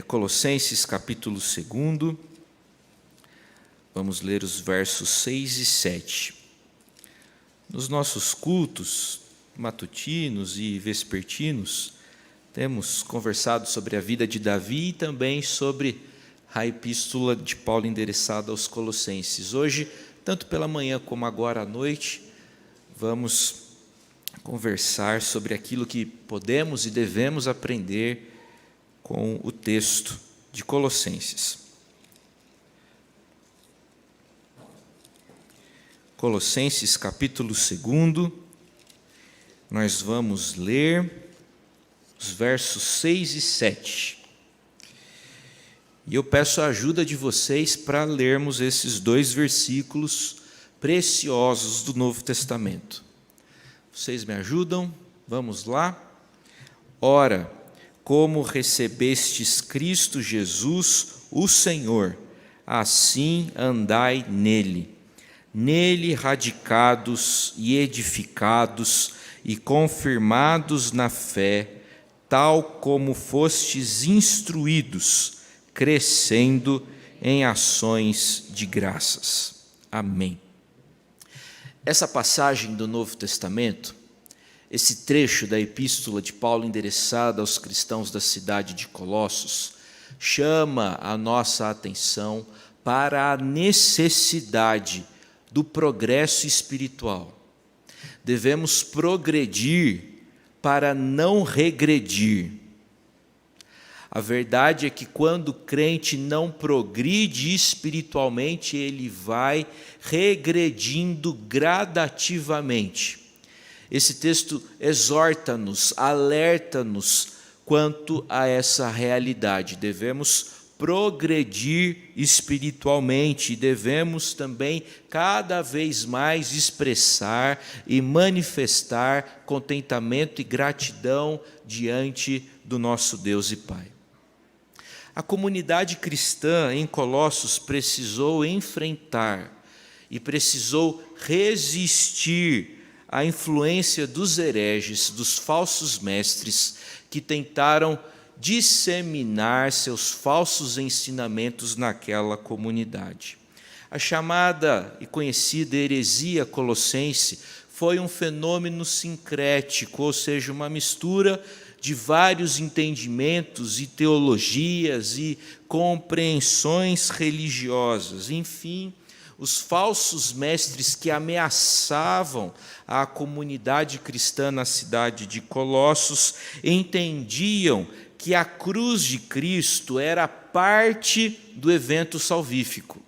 Colossenses capítulo 2, vamos ler os versos 6 e 7. Nos nossos cultos matutinos e vespertinos, temos conversado sobre a vida de Davi e também sobre a epístola de Paulo endereçada aos Colossenses. Hoje, tanto pela manhã como agora à noite, vamos conversar sobre aquilo que podemos e devemos aprender com o texto de Colossenses. Colossenses capítulo 2, nós vamos ler os versos 6 e 7. E eu peço a ajuda de vocês para lermos esses dois versículos preciosos do Novo Testamento. Vocês me ajudam? Vamos lá? Ora, como recebestes Cristo Jesus, o Senhor, assim andai nele. Nele radicados e edificados e confirmados na fé, tal como fostes instruídos, crescendo em ações de graças. Amém. Essa passagem do Novo Testamento, esse trecho da epístola de Paulo endereçada aos cristãos da cidade de Colossos, chama a nossa atenção para a necessidade do progresso espiritual. Devemos progredir para não regredir. A verdade é que quando o crente não progride espiritualmente, ele vai regredindo gradativamente. Esse texto exorta-nos, alerta-nos quanto a essa realidade. Devemos progredir espiritualmente, devemos também cada vez mais expressar e manifestar contentamento e gratidão diante do nosso Deus e Pai. A comunidade cristã em Colossos precisou enfrentar e precisou resistir à influência dos hereges, dos falsos mestres, que tentaram disseminar seus falsos ensinamentos naquela comunidade. A chamada e conhecida heresia colossense foi um fenômeno sincrético, ou seja, uma mistura de vários entendimentos e teologias e compreensões religiosas. Enfim, os falsos mestres que ameaçavam a comunidade cristã na cidade de Colossos entendiam que a cruz de Cristo era parte do evento salvífico,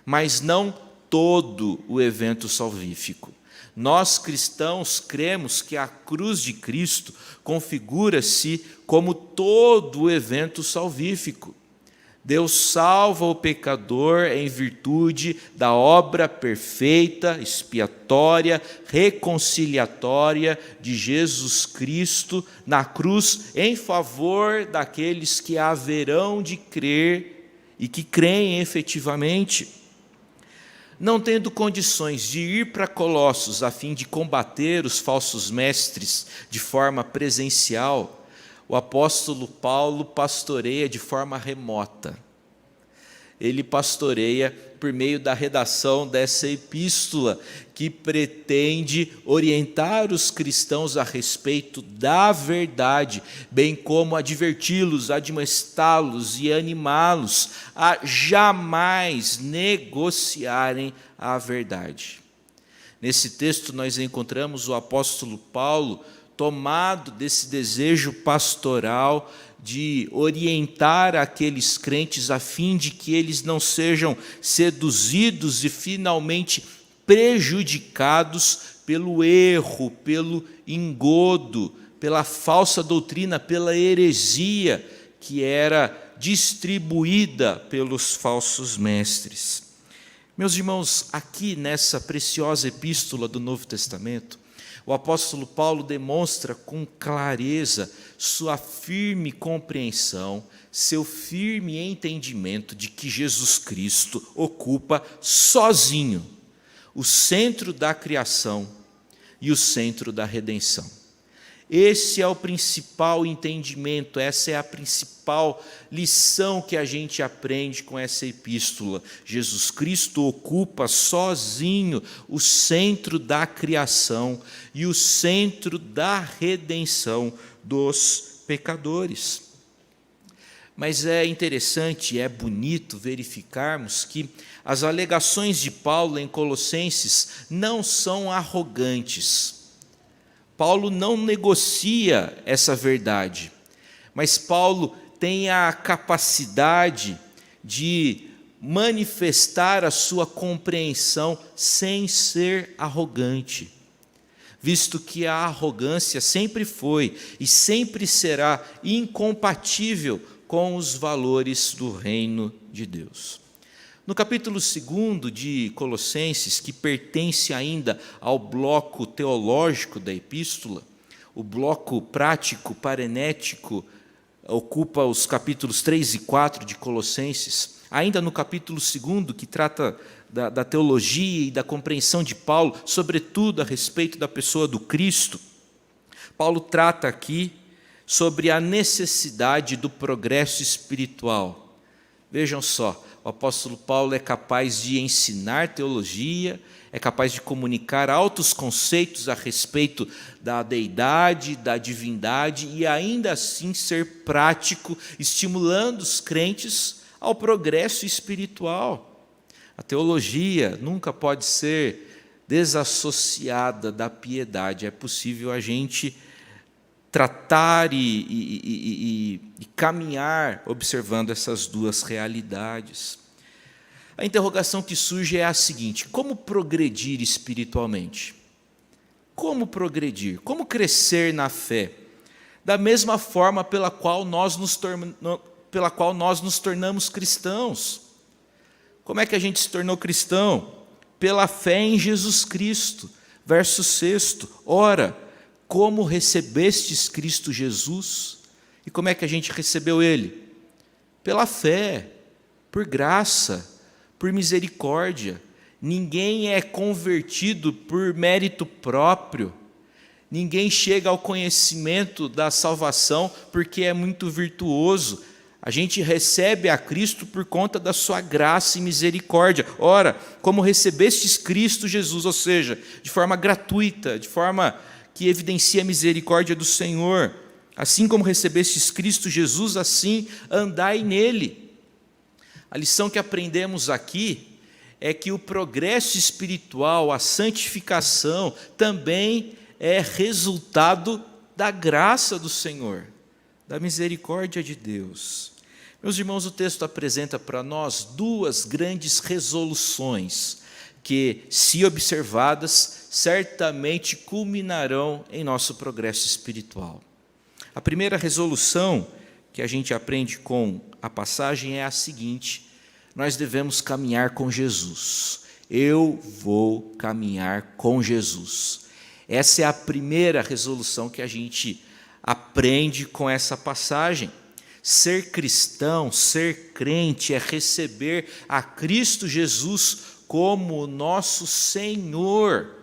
mas não todo o evento salvífico. Nós cristãos cremos que a cruz de Cristo configura-se como todo o evento salvífico. Deus salva o pecador em virtude da obra perfeita, expiatória, reconciliatória de Jesus Cristo na cruz em favor daqueles que haverão de crer e que creem efetivamente. Não tendo condições de ir para Colossos a fim de combater os falsos mestres de forma presencial, o apóstolo Paulo pastoreia de forma remota. Ele pastoreia por meio da redação dessa epístola, que pretende orientar os cristãos a respeito da verdade, bem como adverti-los, admoestá-los e animá-los a jamais negociarem a verdade. Nesse texto nós encontramos o apóstolo Paulo tomado desse desejo pastoral de orientar aqueles crentes a fim de que eles não sejam seduzidos e finalmente prejudicados pelo erro, pelo engodo, pela falsa doutrina, pela heresia que era distribuída pelos falsos mestres. Meus irmãos, aqui nessa preciosa epístola do Novo Testamento, o apóstolo Paulo demonstra com clareza sua firme compreensão, seu firme entendimento de que Jesus Cristo ocupa sozinho o centro da criação e o centro da redenção. Esse é o principal entendimento, essa é a principal lição que a gente aprende com essa epístola. Jesus Cristo ocupa sozinho o centro da criação e o centro da redenção dos pecadores. Mas é interessante, é bonito verificarmos que as alegações de Paulo em Colossenses não são arrogantes. Paulo não negocia essa verdade, mas Paulo tem a capacidade de manifestar a sua compreensão sem ser arrogante, visto que a arrogância sempre foi e sempre será incompatível com os valores do reino de Deus. No capítulo 2 de Colossenses, que pertence ainda ao bloco teológico da epístola, o bloco prático, parenético, ocupa os capítulos 3 e 4 de Colossenses. Ainda no capítulo 2, que trata da teologia e da compreensão de Paulo, sobretudo a respeito da pessoa do Cristo, Paulo trata aqui sobre a necessidade do progresso espiritual. Vejam só, o apóstolo Paulo é capaz de ensinar teologia, é capaz de comunicar altos conceitos a respeito da deidade, da divindade, e ainda assim ser prático, estimulando os crentes ao progresso espiritual. A teologia nunca pode ser desassociada da piedade. É possível a gente tratar e caminhar observando essas duas realidades. A interrogação que surge é a seguinte: como progredir espiritualmente? Como progredir? Como crescer na fé? Da mesma forma pela qual nós nos tornamos cristãos. Como é que a gente se tornou cristão? Pela fé em Jesus Cristo. Verso 6. Ora, como recebestes Cristo Jesus? E como é que a gente recebeu Ele? Pela fé, por graça, por misericórdia. Ninguém é convertido por mérito próprio. Ninguém chega ao conhecimento da salvação porque é muito virtuoso. A gente recebe a Cristo por conta da sua graça e misericórdia. Ora, como recebestes Cristo Jesus, ou seja, de forma gratuita, de forma que evidencia a misericórdia do Senhor. Assim como recebestes Cristo Jesus, assim andai nele. A lição que aprendemos aqui é que o progresso espiritual, a santificação, também é resultado da graça do Senhor, da misericórdia de Deus. Meus irmãos, o texto apresenta para nós duas grandes resoluções que, se observadas, certamente culminarão em nosso progresso espiritual. A primeira resolução que a gente aprende com a passagem é a seguinte: nós devemos caminhar com Jesus. Eu vou caminhar com Jesus. Essa é a primeira resolução que a gente aprende com essa passagem. Ser cristão, ser crente, é receber a Cristo Jesus como nosso Senhor.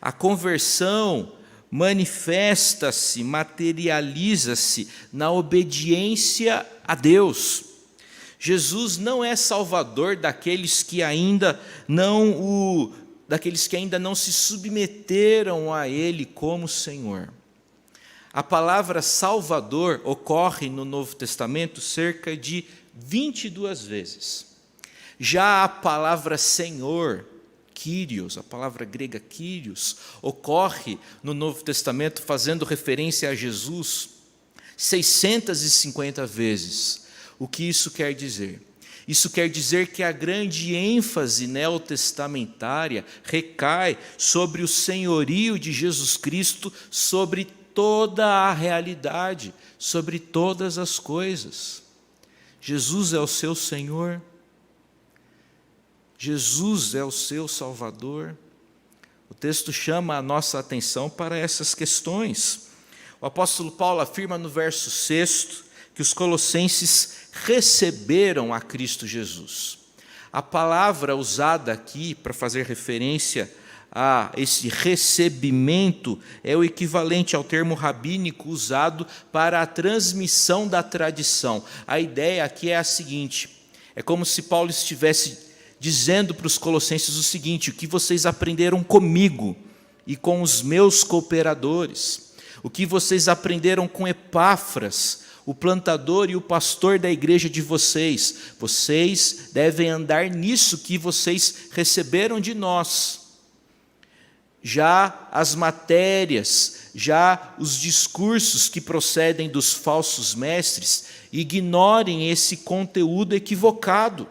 A conversão manifesta-se, materializa-se na obediência a Deus. Jesus não é salvador daqueles que ainda não se submeteram a Ele como Senhor. A palavra Salvador ocorre no Novo Testamento cerca de 22 vezes. Já a palavra Senhor, Kyrios, a palavra grega Kyrios, ocorre no Novo Testamento fazendo referência a Jesus 650 vezes. O que isso quer dizer? Isso quer dizer que a grande ênfase neotestamentária recai sobre o senhorio de Jesus Cristo, sobre toda a realidade, sobre todas as coisas. Jesus é o seu Senhor. Jesus é o seu Salvador. O texto chama a nossa atenção para essas questões. O apóstolo Paulo afirma no verso 6 que os colossenses receberam a Cristo Jesus. A palavra usada aqui para fazer referência a esse recebimento é o equivalente ao termo rabínico usado para a transmissão da tradição. A ideia aqui é a seguinte: é como se Paulo estivesse dizendo para os colossenses o seguinte: o que vocês aprenderam comigo e com os meus cooperadores, o que vocês aprenderam com Epáfras, o plantador e o pastor da igreja de vocês, vocês devem andar nisso que vocês receberam de nós. Já as matérias, já os discursos que procedem dos falsos mestres, ignorem esse conteúdo equivocado.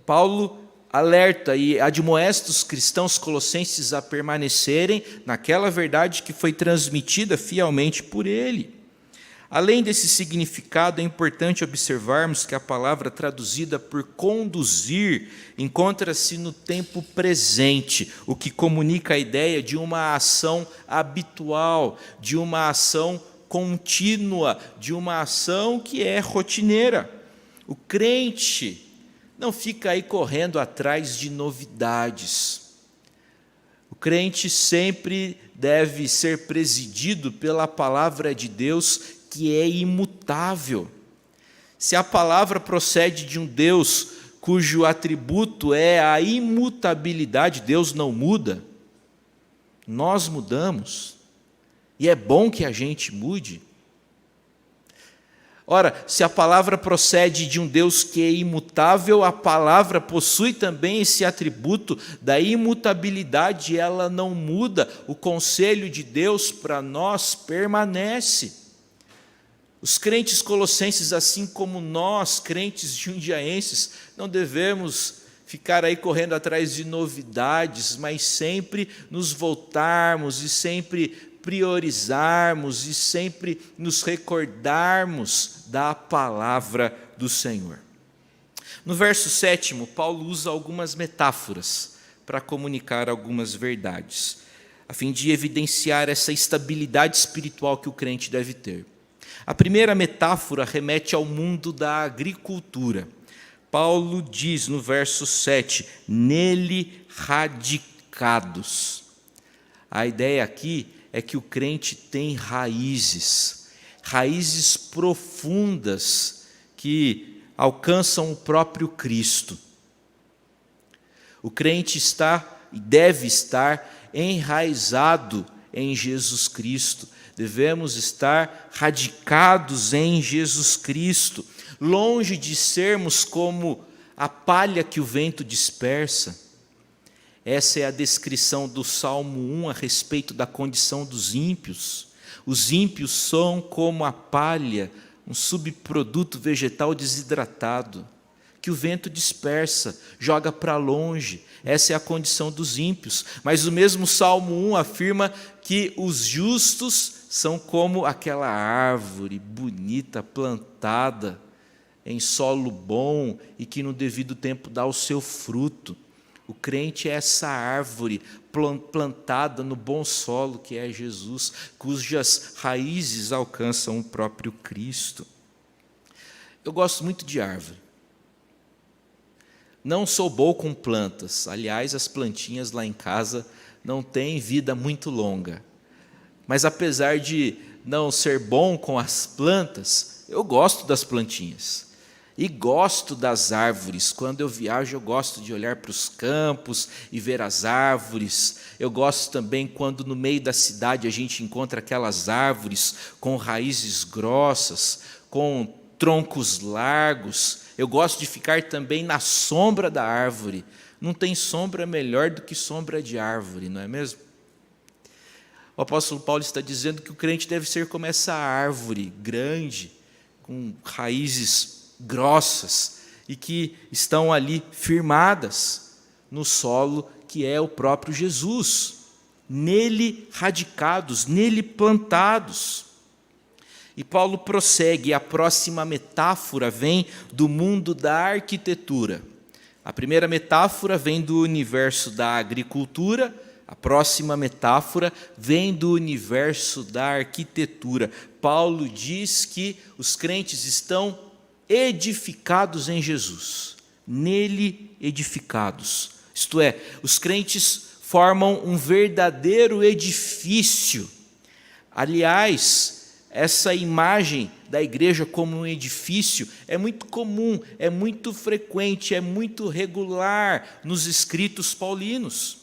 Paulo alerta e admoesta os cristãos colossenses a permanecerem naquela verdade que foi transmitida fielmente por ele. Além desse significado, é importante observarmos que a palavra traduzida por conduzir encontra-se no tempo presente, o que comunica a ideia de uma ação habitual, de uma ação contínua, de uma ação que é rotineira. O crente não fica aí correndo atrás de novidades. O crente sempre deve ser presidido pela palavra de Deus, que é imutável. Se a palavra procede de um Deus cujo atributo é a imutabilidade, Deus não muda, nós mudamos, e é bom que a gente mude. Ora, se a palavra procede de um Deus que é imutável, a palavra possui também esse atributo da imutabilidade, ela não muda, o conselho de Deus para nós permanece. Os crentes colossenses, assim como nós, crentes jundiaenses, não devemos ficar aí correndo atrás de novidades, mas sempre nos voltarmos e sempre priorizarmos e sempre nos recordarmos da palavra do Senhor. No verso 7, Paulo usa algumas metáforas para comunicar algumas verdades, a fim de evidenciar essa estabilidade espiritual que o crente deve ter. A primeira metáfora remete ao mundo da agricultura. Paulo diz no verso 7, nele radicados. A ideia aqui é que o crente tem raízes profundas que alcançam o próprio Cristo. O crente está e deve estar enraizado em Jesus Cristo. Devemos estar radicados em Jesus Cristo, longe de sermos como a palha que o vento dispersa. Essa é a descrição do Salmo 1 a respeito da condição dos ímpios. Os ímpios são como a palha, um subproduto vegetal desidratado, que o vento dispersa, joga para longe. Essa é a condição dos ímpios. Mas o mesmo Salmo 1 afirma que os justos são como aquela árvore bonita, plantada em solo bom e que no devido tempo dá o seu fruto. O crente é essa árvore plantada no bom solo que é Jesus, cujas raízes alcançam o próprio Cristo. Eu gosto muito de árvore. Não sou bom com plantas. Aliás, as plantinhas lá em casa não têm vida muito longa. Mas apesar de não ser bom com as plantas, eu gosto das plantinhas. E gosto das árvores. Quando eu viajo, eu gosto de olhar para os campos e ver as árvores. Eu gosto também quando no meio da cidade a gente encontra aquelas árvores com raízes grossas, com troncos largos. Eu gosto de ficar também na sombra da árvore. Não tem sombra melhor do que sombra de árvore, não é mesmo? O apóstolo Paulo está dizendo que o crente deve ser como essa árvore grande, com raízes grossas e que estão ali firmadas no solo que é o próprio Jesus, nele radicados, nele plantados. E Paulo prossegue, a próxima metáfora vem do mundo da arquitetura. A primeira metáfora vem do universo da agricultura, a próxima metáfora vem do universo da arquitetura. Paulo diz que os crentes estão edificados em Jesus. nele edificados. Isto é, os crentes formam um verdadeiro edifício. Aliás, essa imagem da igreja como um edifício é muito comum, é muito frequente, é muito regular nos escritos paulinos.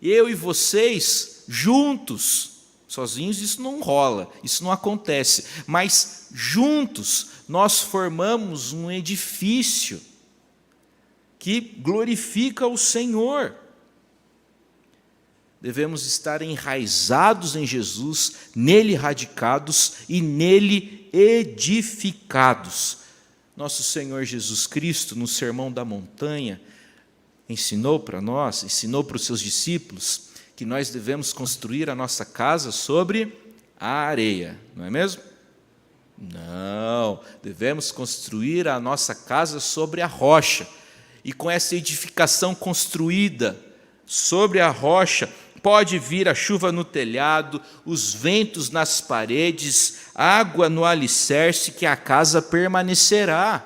Eu e vocês, juntos, sozinhos isso não rola, isso não acontece, mas juntos nós formamos um edifício que glorifica o Senhor. Devemos estar enraizados em Jesus, nele radicados e nele edificados. Nosso Senhor Jesus Cristo, no Sermão da Montanha, ensinou para nós, ensinou para os seus discípulos, que nós devemos construir a nossa casa sobre a areia, não é mesmo? Não, devemos construir a nossa casa sobre a rocha. E com essa edificação construída sobre a rocha, pode vir a chuva no telhado, os ventos nas paredes, água no alicerce, que a casa permanecerá.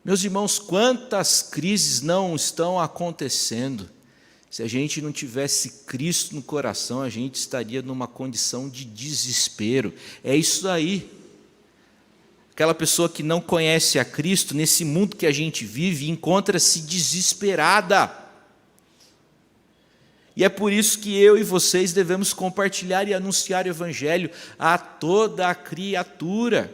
Meus irmãos, quantas crises não estão acontecendo? Se a gente não tivesse Cristo no coração, a gente estaria numa condição de desespero. É isso aí. Aquela pessoa que não conhece a Cristo, nesse mundo que a gente vive, encontra-se desesperada. E é por isso que eu e vocês devemos compartilhar e anunciar o Evangelho a toda a criatura.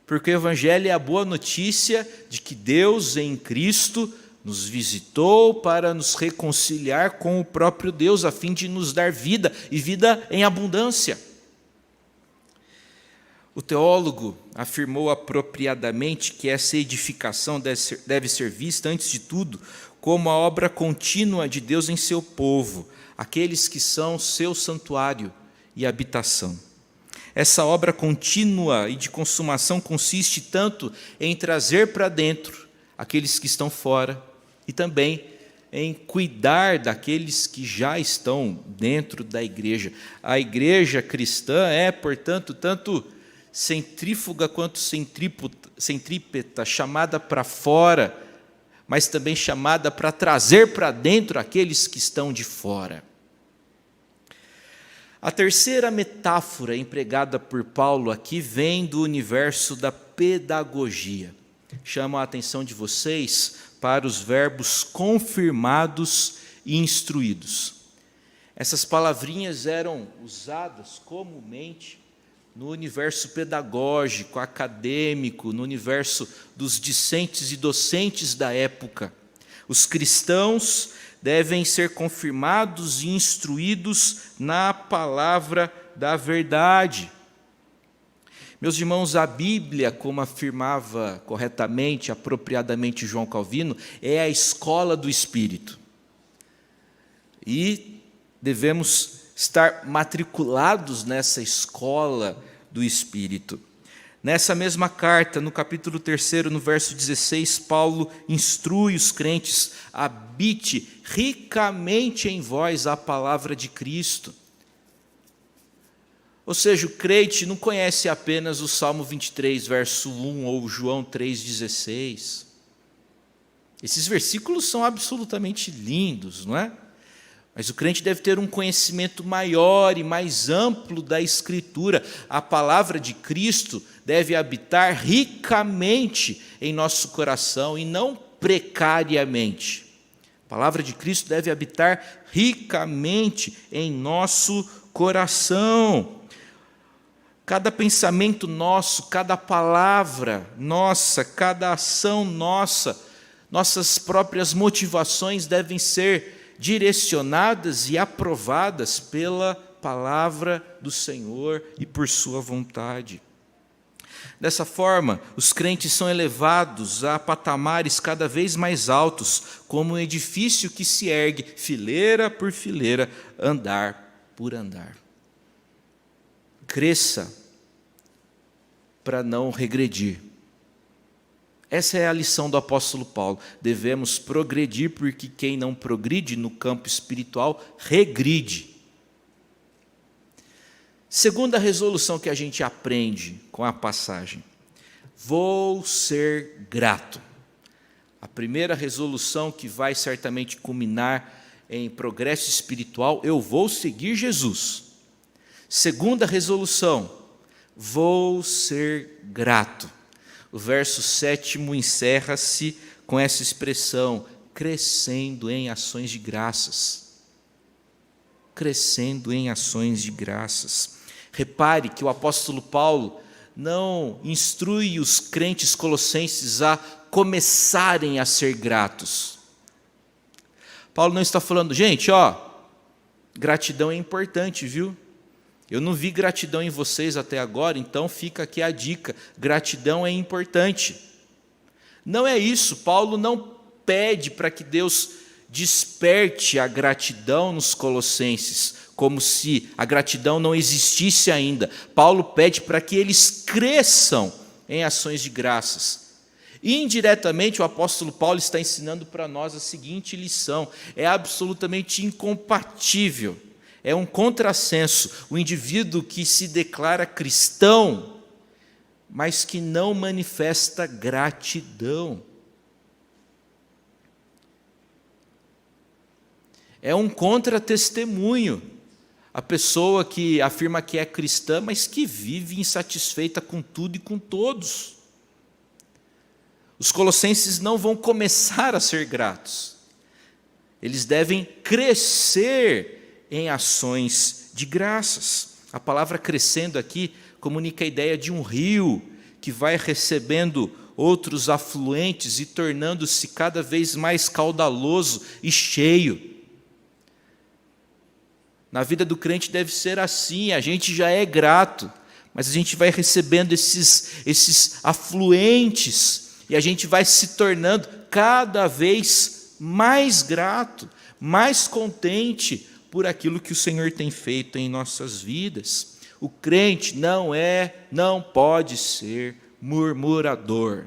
Porque o Evangelho é a boa notícia de que Deus em Cristo nos visitou para nos reconciliar com o próprio Deus, a fim de nos dar vida, e vida em abundância. O teólogo afirmou apropriadamente que essa edificação deve ser vista, antes de tudo, como a obra contínua de Deus em seu povo, aqueles que são seu santuário e habitação. Essa obra contínua e de consumação consiste tanto em trazer para dentro aqueles que estão fora e também em cuidar daqueles que já estão dentro da igreja. A igreja cristã é, portanto, tanto centrífuga quanto centrípeta, chamada para fora, mas também chamada para trazer para dentro aqueles que estão de fora. A terceira metáfora empregada por Paulo aqui vem do universo da pedagogia. Chamo a atenção de vocês para os verbos confirmados e instruídos. Essas palavrinhas eram usadas comumente no universo pedagógico, acadêmico, no universo dos discentes e docentes da época. Os cristãos devem ser confirmados e instruídos na palavra da verdade. Meus irmãos, a Bíblia, como afirmava corretamente, apropriadamente João Calvino, é a escola do Espírito. E devemos estar matriculados nessa escola do Espírito. Nessa mesma carta, no capítulo 3, no verso 16, Paulo instrui os crentes: habite ricamente em vós a palavra de Cristo. Ou seja, o crente não conhece apenas o Salmo 23, verso 1, ou João 3,16. Esses versículos são absolutamente lindos, não é? Mas o crente deve ter um conhecimento maior e mais amplo da Escritura. A palavra de Cristo deve habitar ricamente em nosso coração e não precariamente. A palavra de Cristo deve habitar ricamente em nosso coração. Cada pensamento nosso, cada palavra nossa, cada ação nossa, nossas próprias motivações devem ser direcionadas e aprovadas pela palavra do Senhor e por sua vontade. Dessa forma, os crentes são elevados a patamares cada vez mais altos, como um edifício que se ergue fileira por fileira, andar por andar. Cresça para não regredir. Essa é a lição do apóstolo Paulo. Devemos progredir, porque quem não progride no campo espiritual, regride. Segunda resolução que a gente aprende com a passagem: Vou ser grato. A primeira resolução que vai certamente culminar em progresso espiritual, eu vou seguir Jesus. Segunda resolução, vou ser grato. O verso 7 encerra-se com essa expressão, crescendo em ações de graças. Crescendo em ações de graças. Repare que o apóstolo Paulo não instrui os crentes colossenses a começarem a ser gratos. Paulo não está falando, gente, gratidão é importante, viu? Eu não vi gratidão em vocês até agora, então fica aqui a dica, gratidão é importante. Não é isso, Paulo não pede para que Deus desperte a gratidão nos colossenses, como se a gratidão não existisse ainda. Paulo pede para que eles cresçam em ações de graças. Indiretamente, o apóstolo Paulo está ensinando para nós a seguinte lição: é absolutamente incompatível, é um contrassenso o indivíduo que se declara cristão, mas que não manifesta gratidão. É um contra-testemunho a pessoa que afirma que é cristã, mas que vive insatisfeita com tudo e com todos. Os colossenses não vão começar a ser gratos. Eles devem crescer em ações de graças. A palavra crescendo aqui comunica a ideia de um rio que vai recebendo outros afluentes e tornando-se cada vez mais caudaloso e cheio. Na vida do crente deve ser assim, a gente já é grato, mas a gente vai recebendo esses afluentes e a gente vai se tornando cada vez mais grato, mais contente por aquilo que o Senhor tem feito em nossas vidas. O crente não pode ser murmurador.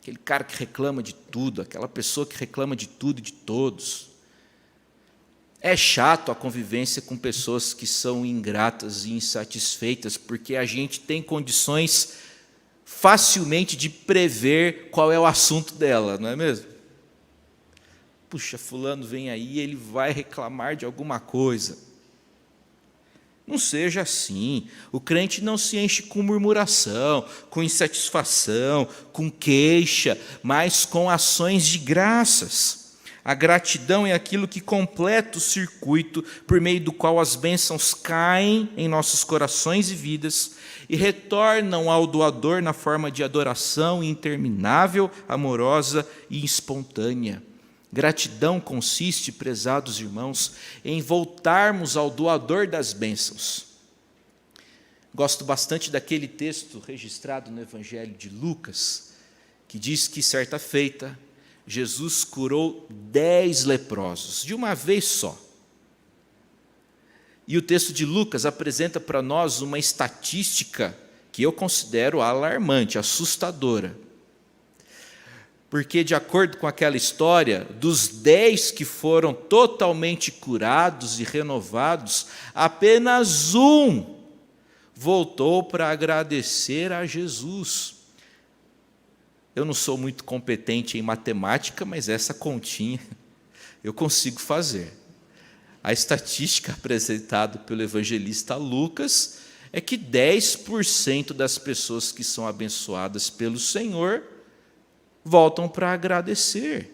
Aquele cara que reclama de tudo, aquela pessoa que reclama de tudo e de todos. É chato a convivência com pessoas que são ingratas e insatisfeitas, porque a gente tem condições facilmente de prever qual é o assunto dela, não é mesmo? Puxa, fulano vem aí, ele vai reclamar de alguma coisa. Não seja assim. O crente não se enche com murmuração, com insatisfação, com queixa, mas com ações de graças. A gratidão é aquilo que completa o circuito por meio do qual as bênçãos caem em nossos corações e vidas e retornam ao doador na forma de adoração interminável, amorosa e espontânea. Gratidão consiste, prezados irmãos, em voltarmos ao doador das bênçãos. Gosto bastante daquele texto registrado no Evangelho de Lucas, que diz que certa feita Jesus curou 10 leprosos, de uma vez só. E o texto de Lucas apresenta para nós uma estatística que eu considero alarmante, assustadora. Porque, de acordo com aquela história, dos 10 que foram totalmente curados e renovados, apenas um voltou para agradecer a Jesus. Eu não sou muito competente em matemática, mas essa continha eu consigo fazer. A estatística apresentada pelo evangelista Lucas é que 10% das pessoas que são abençoadas pelo Senhor voltam para agradecer.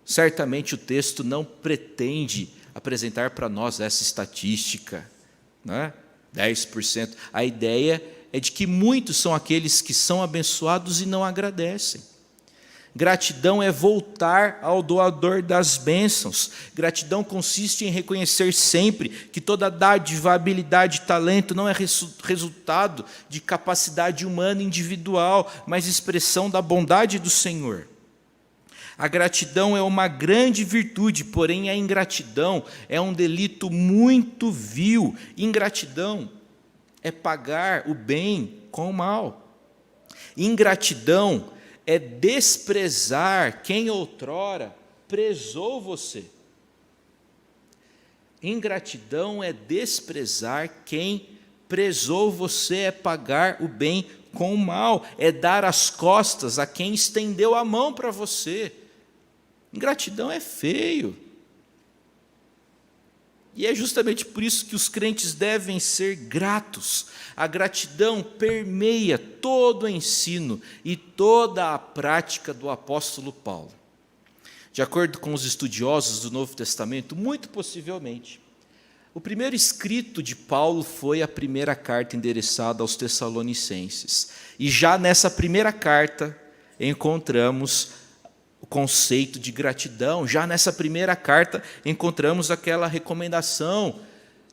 Certamente o texto não pretende apresentar para nós essa estatística, né? 10%. A ideia é de que muitos são aqueles que são abençoados e não agradecem. Gratidão é voltar ao doador das bênçãos. Gratidão consiste em reconhecer sempre que toda dádiva, habilidade e talento não é resultado de capacidade humana individual, mas expressão da bondade do Senhor. A gratidão é uma grande virtude, porém a ingratidão é um delito muito vil. Ingratidão é pagar o bem com o mal. Ingratidão é desprezar quem outrora prezou você. Ingratidão é desprezar quem prezou você, é pagar o bem com o mal, é dar as costas a quem estendeu a mão para você. Ingratidão é feio. E é justamente por isso que os crentes devem ser gratos. A gratidão permeia todo o ensino e toda a prática do apóstolo Paulo. De acordo com os estudiosos do Novo Testamento, muito possivelmente, o primeiro escrito de Paulo foi a primeira carta endereçada aos Tessalonicenses. E já nessa primeira carta encontramos o conceito de gratidão. Já nessa primeira carta encontramos aquela recomendação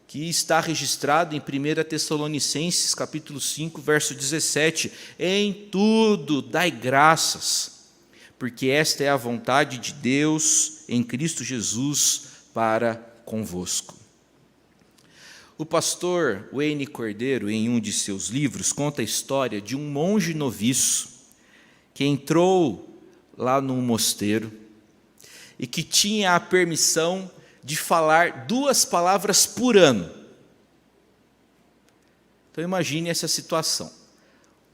que está registrada em 1 Tessalonicenses, capítulo 5, verso 17. Em tudo dai graças, porque esta é a vontade de Deus em Cristo Jesus para convosco. O pastor Wayne Cordeiro, em um de seus livros, conta a história de um monge noviço que entrou lá num mosteiro e que tinha a permissão de falar 2 palavras por ano. Então imagine essa situação.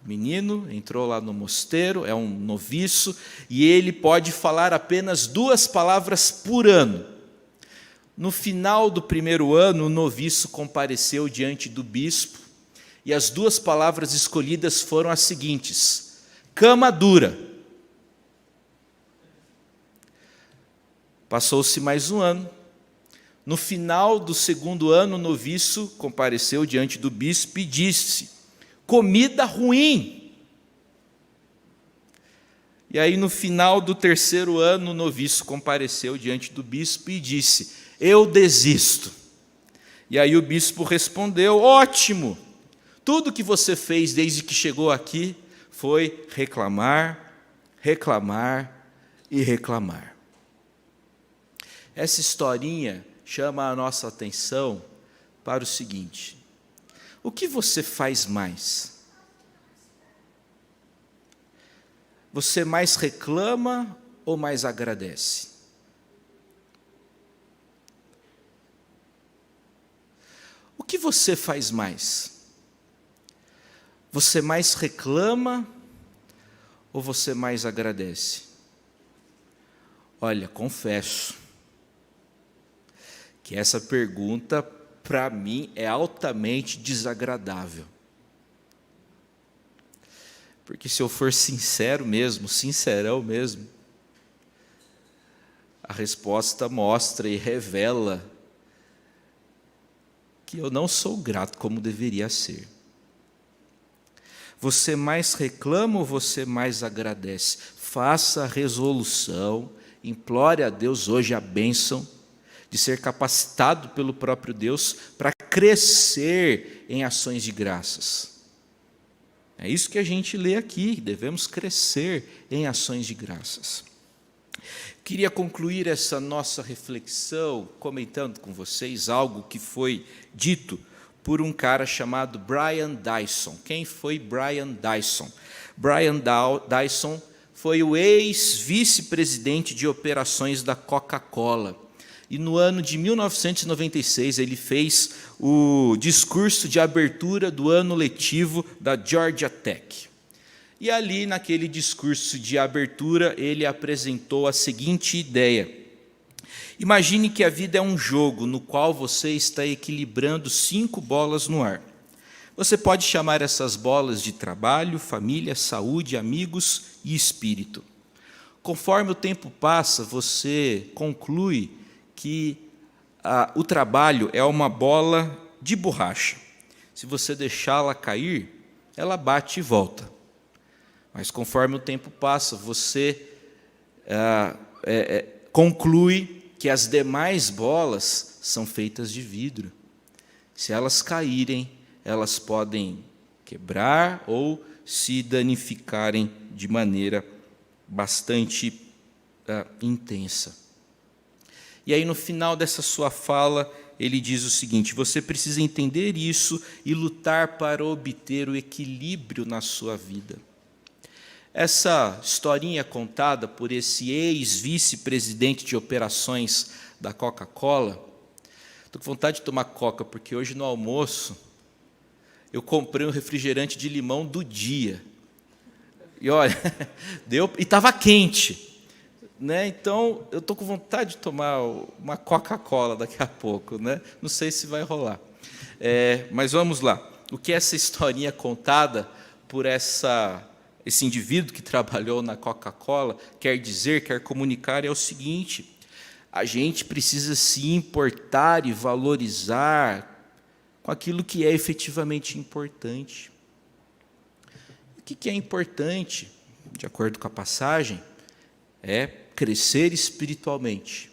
O menino entrou lá no mosteiro, é um noviço, e ele pode falar apenas 2 palavras por ano. No final do primeiro ano, o noviço compareceu diante do bispo, e as 2 palavras escolhidas foram as seguintes: cama dura. Passou-se mais um ano. No final do segundo ano, o noviço compareceu diante do bispo e disse: comida ruim. E aí, no final do terceiro ano, o noviço compareceu diante do bispo e disse: eu desisto. E aí o bispo respondeu: ótimo, tudo que você fez desde que chegou aqui foi reclamar, reclamar e reclamar. Essa historinha chama a nossa atenção para o seguinte: o que você faz mais? Você mais reclama ou mais agradece? O que você faz mais? Você mais reclama ou você mais agradece? Olha, confesso que essa pergunta, para mim, é altamente desagradável. Porque se eu for sincero mesmo, sincerão mesmo, a resposta mostra e revela que eu não sou grato como deveria ser. Você mais reclama ou você mais agradece? Faça a resolução, implore a Deus hoje a bênção de ser capacitado pelo próprio Deus para crescer em ações de graças. É isso que a gente lê aqui, devemos crescer em ações de graças. Queria concluir essa nossa reflexão comentando com vocês algo que foi dito por um cara chamado Brian Dyson. Quem foi Brian Dyson? Brian Dyson foi o ex-vice-presidente de operações da Coca-Cola. E no ano de 1996 ele fez o discurso de abertura do ano letivo da Georgia Tech. E ali, naquele discurso de abertura, ele apresentou a seguinte ideia: imagine que a vida é um jogo no qual você está equilibrando 5 bolas no ar. Você pode chamar essas bolas de trabalho, família, saúde, amigos e espírito. Conforme o tempo passa, você conclui que o trabalho é uma bola de borracha. Se você deixá-la cair, ela bate e volta. Mas conforme o tempo passa, você conclui que as demais bolas são feitas de vidro. Se elas caírem, elas podem quebrar ou se danificarem de maneira bastante intensa. E aí, no final dessa sua fala, ele diz o seguinte: você precisa entender isso e lutar para obter o equilíbrio na sua vida. Essa historinha contada por esse ex-vice-presidente de operações da Coca-Cola Estou com vontade de tomar coca, porque hoje no almoço eu comprei um refrigerante de limão do dia. E olha, deu, e estava quente, né? Então eu estou com vontade de tomar uma Coca-Cola daqui a pouco, né? Não sei se vai rolar. Mas vamos lá. O que essa historinha contada por esse indivíduo que trabalhou na Coca-Cola quer dizer, quer comunicar é o seguinte: a gente precisa se importar e valorizar com aquilo que é efetivamente importante. O que é importante, de acordo com a passagem, é crescer espiritualmente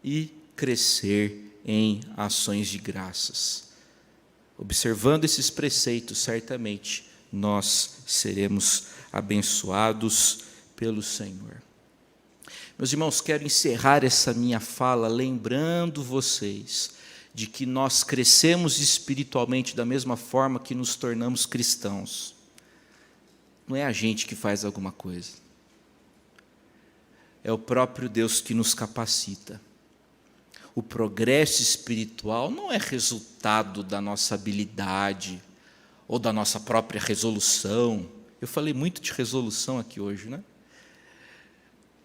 e crescer em ações de graças. Observando esses preceitos, certamente nós seremos abençoados pelo Senhor. Meus irmãos, quero encerrar essa minha fala lembrando vocês de que nós crescemos espiritualmente da mesma forma que nos tornamos cristãos. Não é a gente que faz alguma coisa. É o próprio Deus que nos capacita. O progresso espiritual não é resultado da nossa habilidade ou da nossa própria resolução. Eu falei muito de resolução aqui hoje, né?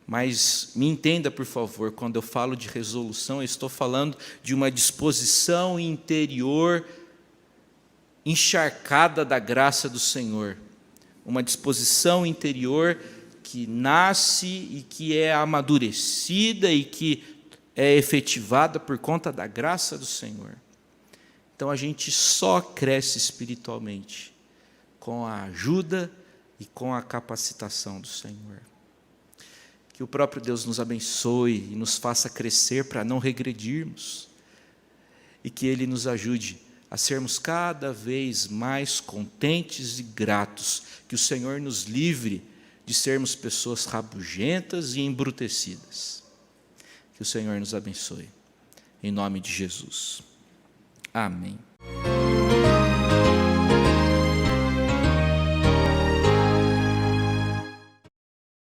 Mas me entenda, por favor, quando eu falo de resolução, eu estou falando de uma disposição interior encharcada da graça do Senhor. Uma disposição interior que nasce e que é amadurecida e que é efetivada por conta da graça do Senhor. Então a gente só cresce espiritualmente com a ajuda e com a capacitação do Senhor. Que o próprio Deus nos abençoe e nos faça crescer para não regredirmos. E que Ele nos ajude a sermos cada vez mais contentes e gratos. Que o Senhor nos livre de sermos pessoas rabugentas e embrutecidas. Que o Senhor nos abençoe. Em nome de Jesus. Amém.